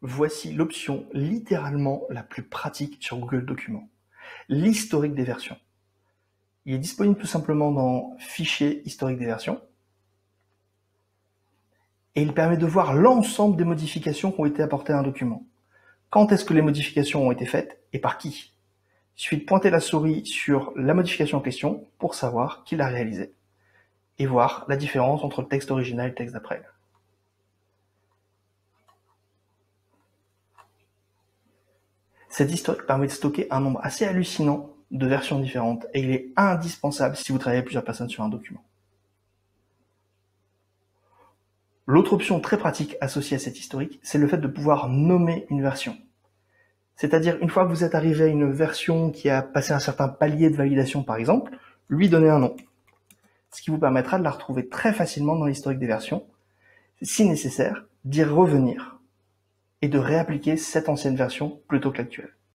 Voici l'option littéralement la plus pratique sur Google Documents, l'historique des versions. Il est disponible tout simplement dans Fichier historique des versions et il permet de voir l'ensemble des modifications qui ont été apportées à un document. Quand est-ce que les modifications ont été faites et par qui? Il suffit de pointer la souris sur la modification en question pour savoir qui l'a réalisée et voir la différence entre le texte original et le texte d'après. Cet historique permet de stocker un nombre assez hallucinant de versions différentes et il est indispensable si vous travaillez avec plusieurs personnes sur un document. L'autre option très pratique associée à cet historique, c'est le fait de pouvoir nommer une version. C'est-à-dire, une fois que vous êtes arrivé à une version qui a passé un certain palier de validation par exemple, lui donner un nom. Ce qui vous permettra de la retrouver très facilement dans l'historique des versions, si nécessaire, d'y revenir et de réappliquer cette ancienne version plutôt que l'actuelle.